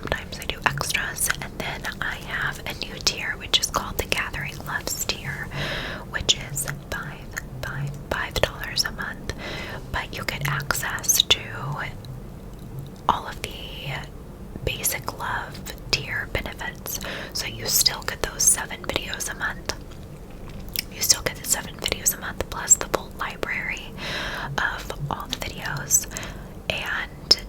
sometimes I do extras, and then I have a new tier which is called the Gathering Loves tier, which is $5 a month, but you get access to all of the basic love tier benefits. So you still get those 7 videos a month. You still get the 7 videos a month plus the full library of all the videos. And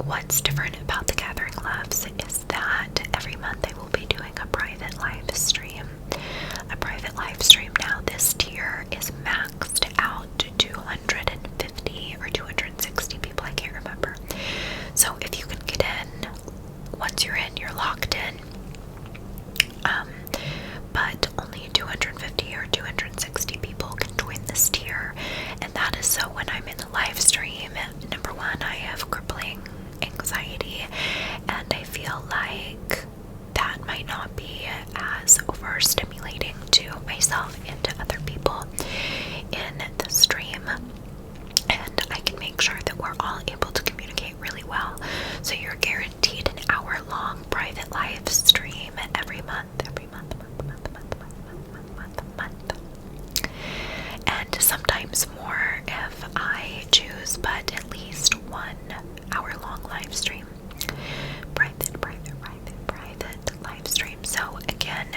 what's different about the Gathering Loves is that every month I will be doing a private live stream. A private live stream. Now this tier is maxed out to 250 or 260 people, I can't remember. So if you can get in, once you're in, you're locked in. But only 250 or 260 people can join this tier, and that is so when I'm in the live stream, number one, I have crippling anxiety, and I feel like that might not be as overstimulating to myself and to other people in the stream, and I can make sure that we're all able to communicate really well. So you're guaranteed an hour-long private live stream every month, and sometimes more if I choose, but at least 1 hour-long live stream. Private live stream. So again,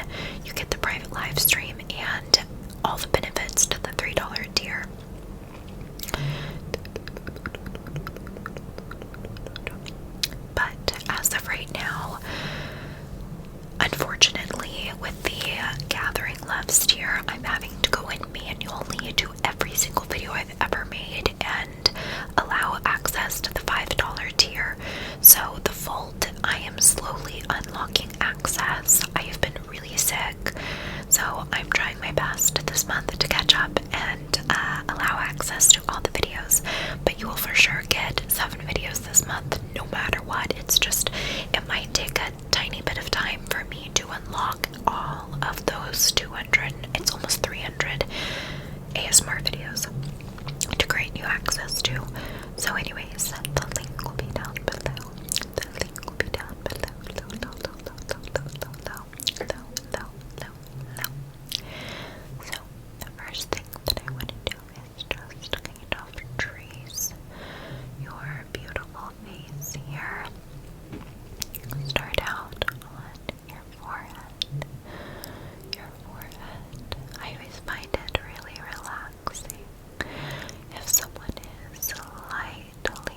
you get the private live stream and all the benefits to the $3 tier. But as of right now, unfortunately, with the Gathering Loves tier, I'm having to go in manually to every single video I've ever made and allow access to the $5 tier. So the Vault, I am slowly unlocking access. I have been really sick, so I'm trying my best this month to catch up and allow access to all the videos. But you will for sure get 7 videos this month, no matter what. It's just, it might take a tiny bit of time for me to unlock all of those 200, it's almost 300 ASMR videos to create new access to. So anyways, the link will be down below. The link will be down below. So the first thing that I want to do is just kind of trace your beautiful face here. Start out on your forehead. I always find it really relaxing if someone is lightly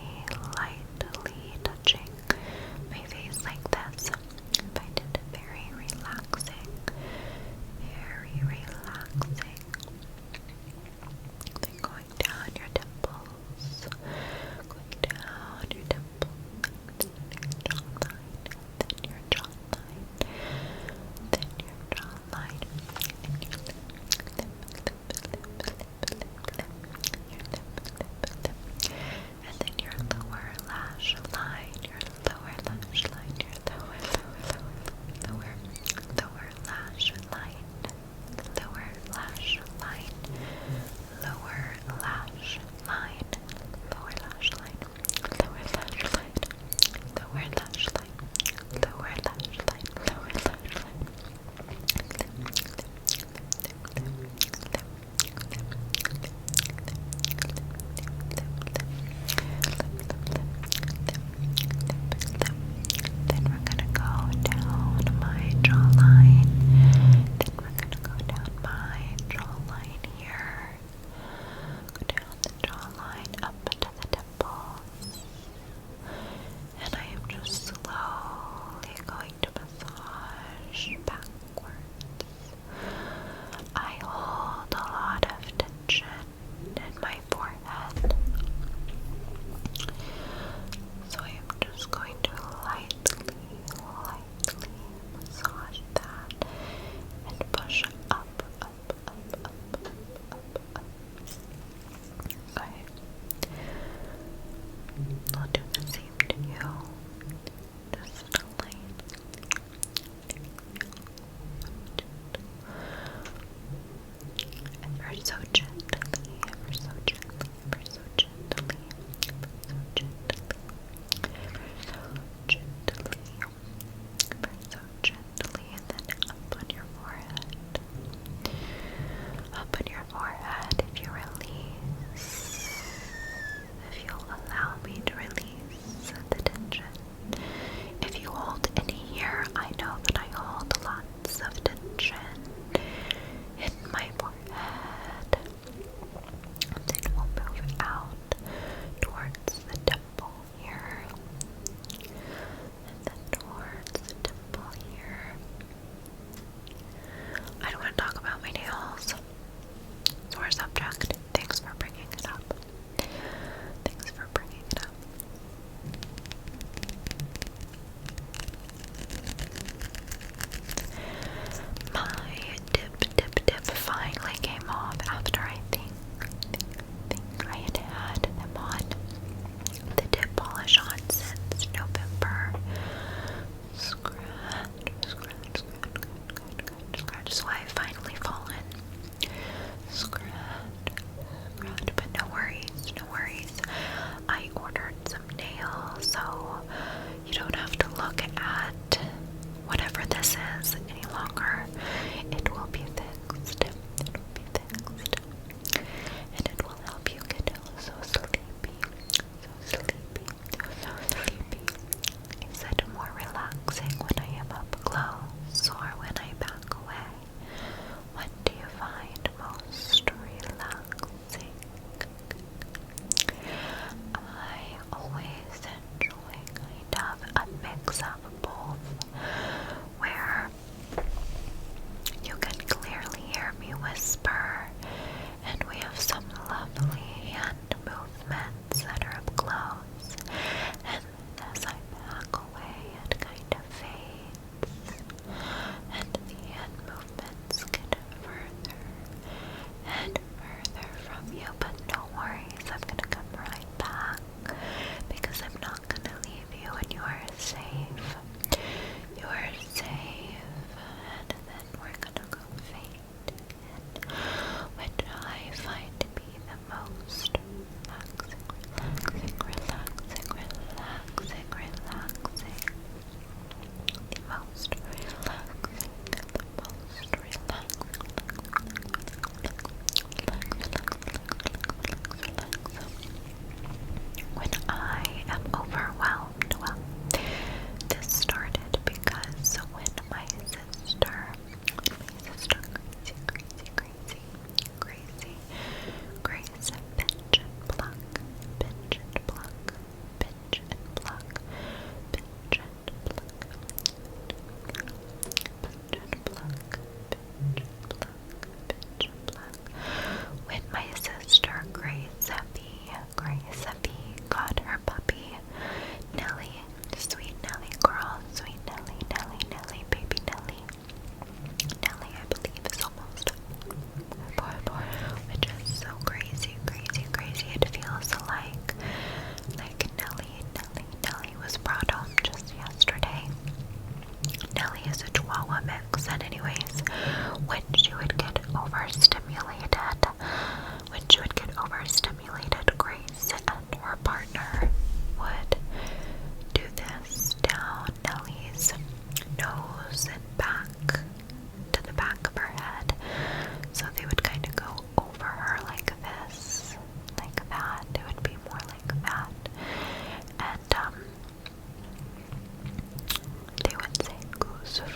Nelly,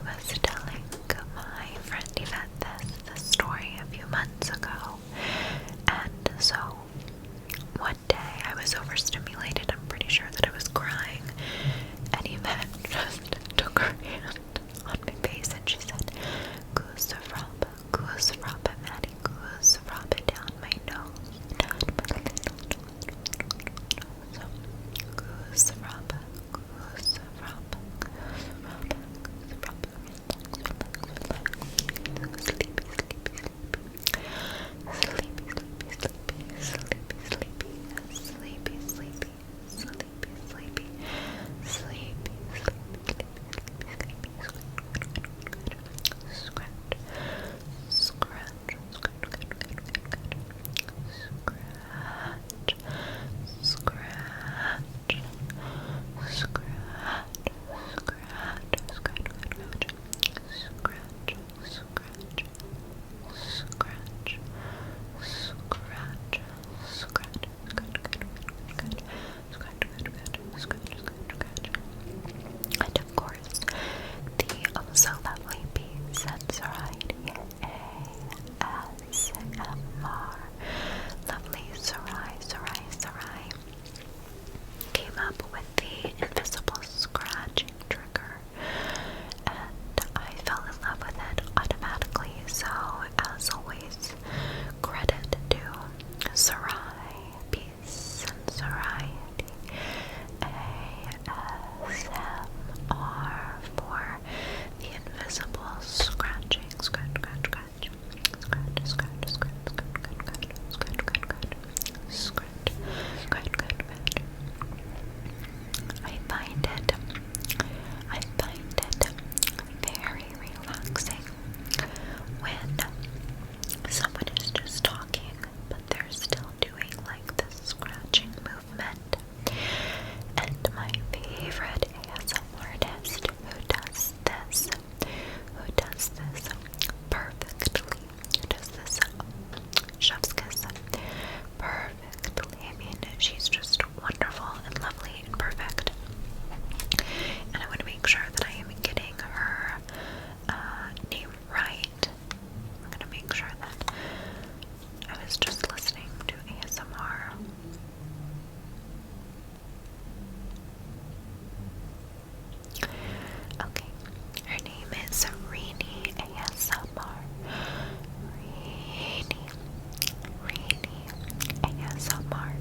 and I was telling my friend Yvette this story a few months ago, and so one day I was overstimulated. I'm pretty sure that I was crying, and Yvette just took her hand on my face and she said, goose rubber, Maddie, goose rubber down my nose, so goose rubber, sleepy, and of course, the also lovely piece at Saraity, ASMR, lovely Sarai, came up with the invisible scratching trigger, and I fell in love with it automatically. So, as always, credit to Sarai, peace and Saraity, ASMR for the invisible scratching, scratch. I find it very relaxing when someone is just talking, but they're still doing like this scratching movement. And my favorite ASMR artist who does this perfectly, who does this chef's kiss perfectly. I mean, she's just wonderful and lovely and perfect. And I want to make sure that I am getting her name right. I'm going to make sure that I was just listening to ASMR. Okay, her name is Reenie ASMR. Reenie ASMR.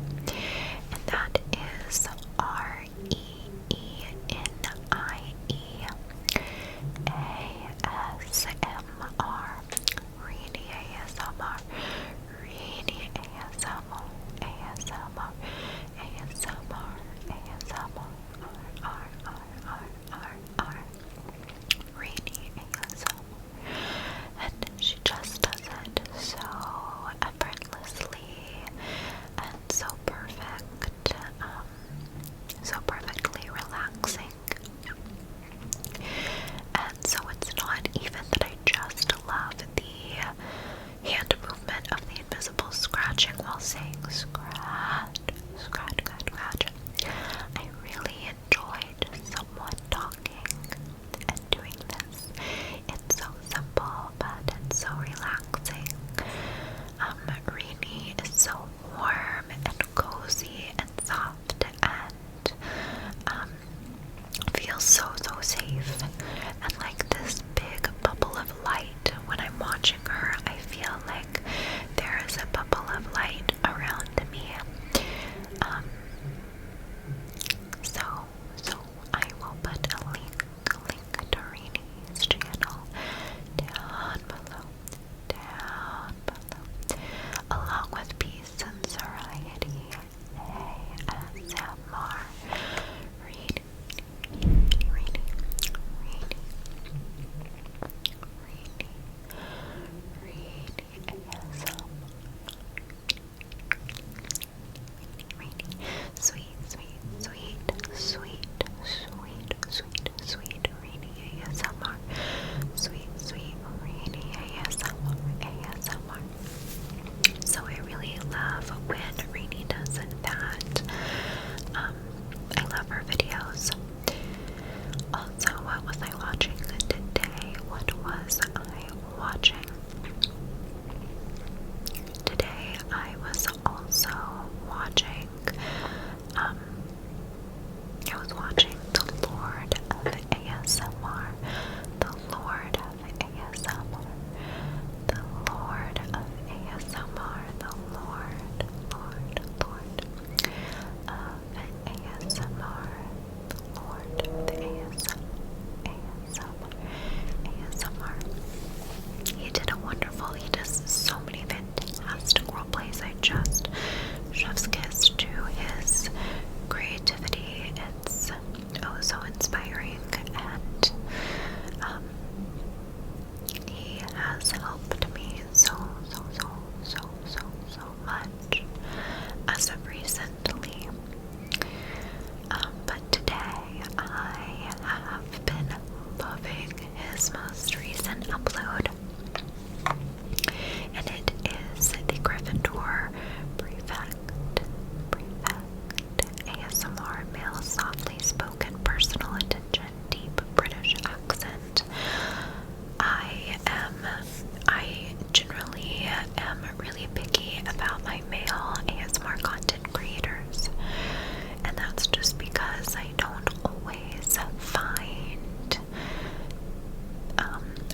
focus to his creativity. It's oh so inspiring, and he has helped me so much as of recently. But today I have been loving his most recent upload, and it is the Gryffindor Prefect ASMR male softly spoken personal attention deep British accent. I generally am really picky about my male ASMR content creators, and that's just because I don't always find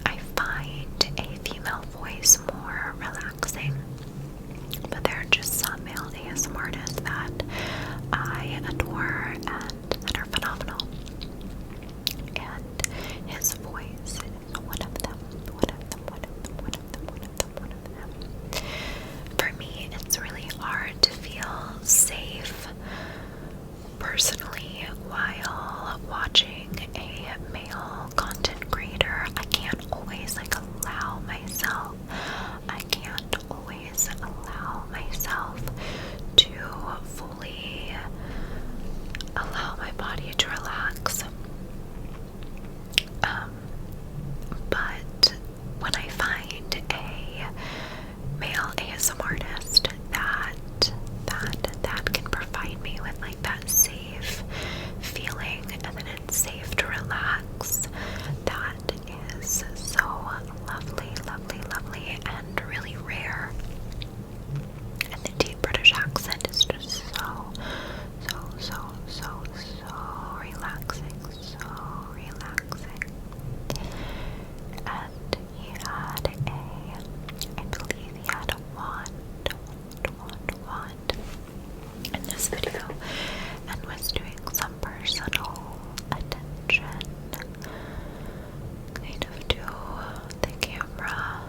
I find a female voice more relaxing. But there are just some male ASMR artists that I adore and that are phenomenal. And his voice is one of them. For me, it's really hard to feel safe personally while watching a male content creator. I can't always allow myself to fully allow my body to relax. But when I find a male ASMR artist that can provide me with that safe feeling, and then it's safe to relax, that is so lovely and really rare. And the deep British accent is just so relaxing, And he had I believe he had a wand in this video, and was doing some personal attention kind of to the camera,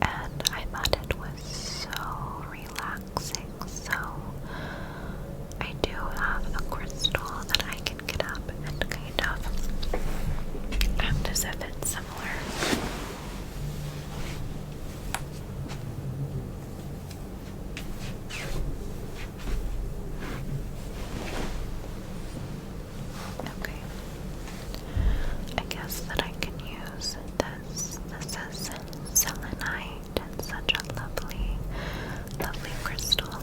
and I thought it was so relaxing. So I do have a crystal that I can get up and kind of act as if it's similar. Okay. I guess that I can use this. This is selenite. It's such a lovely crystal.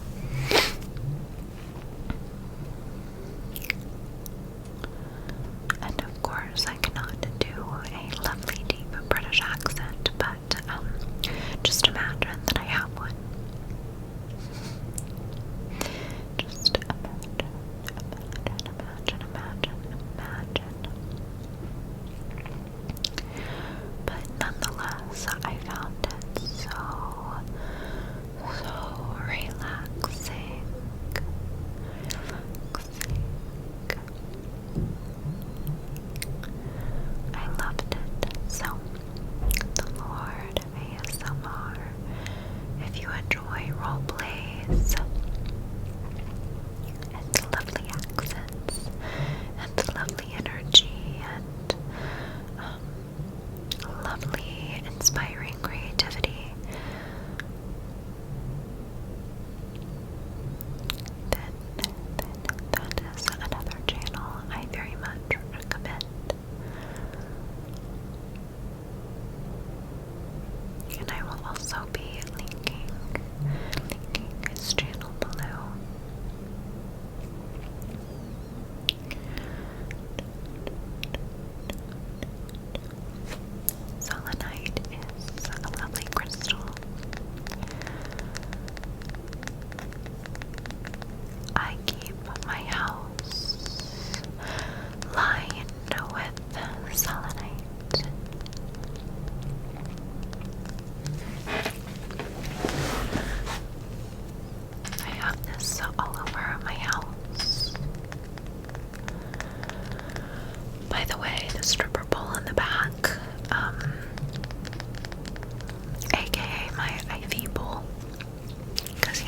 And of course, I cannot do a lovely deep British accent, but just imagine that I have one. Just imagine. But nonetheless, I found it so relaxing. I loved it. So, the Lord of ASMR, if you enjoy role plays and lovely accents and lovely energy and lovely inspiring creativity, then that is another channel I very much recommend. And I will also be linking his channel below. Selenite is a lovely crystal. I keep my house lined with selenite. I have this all over my house. By the way, the stripper pole in the back, aka my IV bowl, because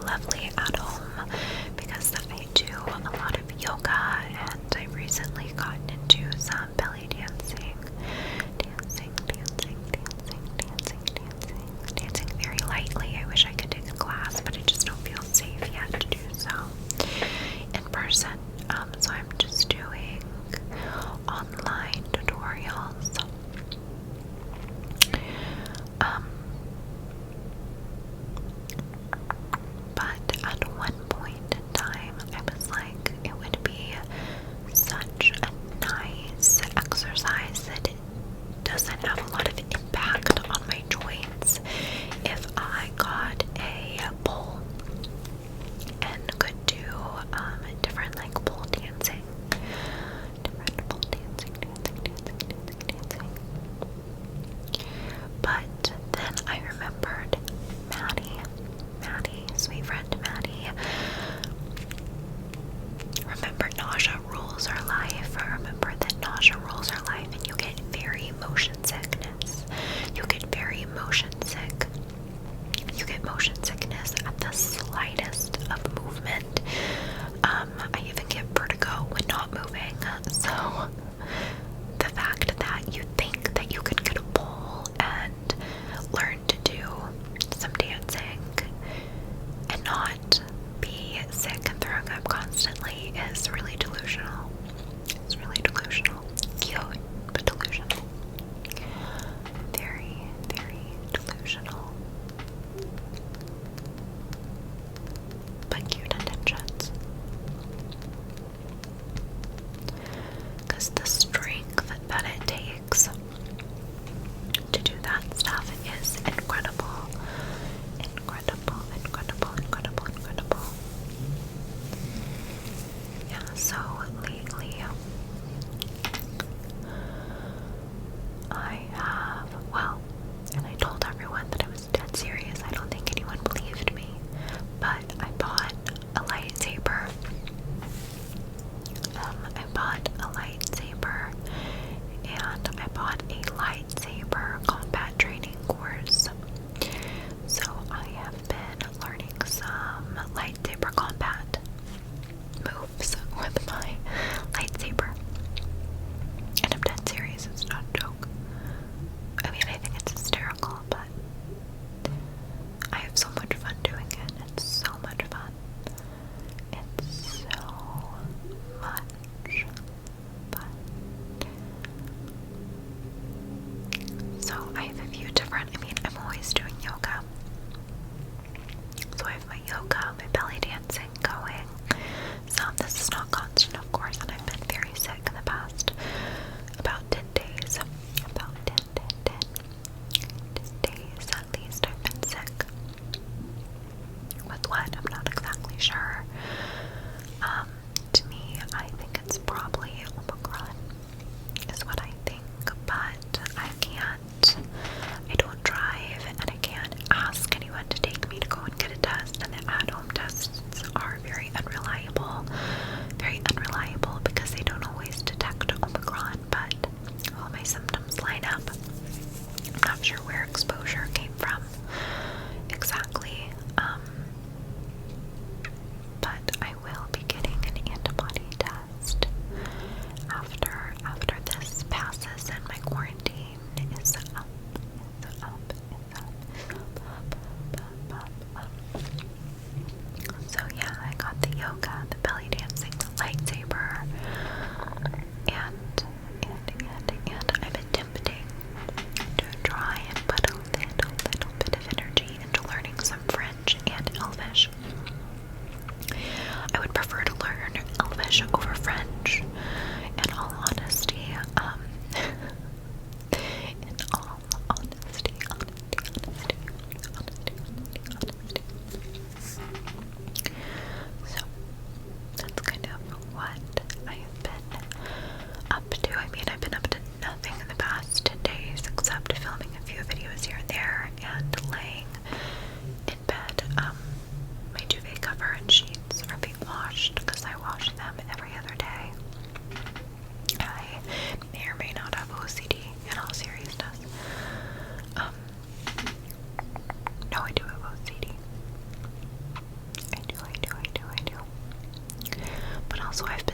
lovely at home because I do a lot of yoga, and I've recently gotten into some belly dancing. Dancing very lightly. I wish I could take a class, but I just don't feel safe yet to do so in person. So I'm just doing online tutorials. But at one point in time, I was like, it would be such a nice exercise that it doesn't have a lot of impact on my joints if I got a pole and could do different like pole dancing. Different pole dancing. But then I remembered Maddie, sweet friend Maddie. Remember, nausea rules our life. Remember that nausea rules our life, and you get very motion sickness. You get very motion sick. You get motion sickness at the slightest of movement. I even get vertigo when not moving. So the fact that you think that you could get a pole and learn to do some dancing and not be sick and throwing up constantly is really delusional. It's really delusional. Cute, but delusional. Very, very delusional. But cute intentions. Because the strength that it takes to do that stuff is incredible. Incredible. Yeah, so lately I have, well, and I told everyone that I was dead serious. I don't think anyone believed me, but I bought a lightsaber. And I bought a lightsaber combat training course. So I have been learning some lightsaber combat moves with my lightsaber. And I'm dead serious, it's not a joke. I mean, I think it's hysterical, but I have so much fun doing it. It's so much fun. It's so much fun. So I have a few different, I'm always doing yoga. So I have my yoga, my belly dancing going. So this is not constant, of course, and I've been very sick in the past about 10 days. About 10 days at least I've been sick. With what? I'm not exactly sure. To me, I think it's probably Omicron, is what I think, but I don't drive, and I can't ask anyone to take me to go and get a test, and the at-home tests are very unreliable because they don't always detect Omicron, but all my symptoms line up. I'm not sure where exposure came from exactly, but I so I've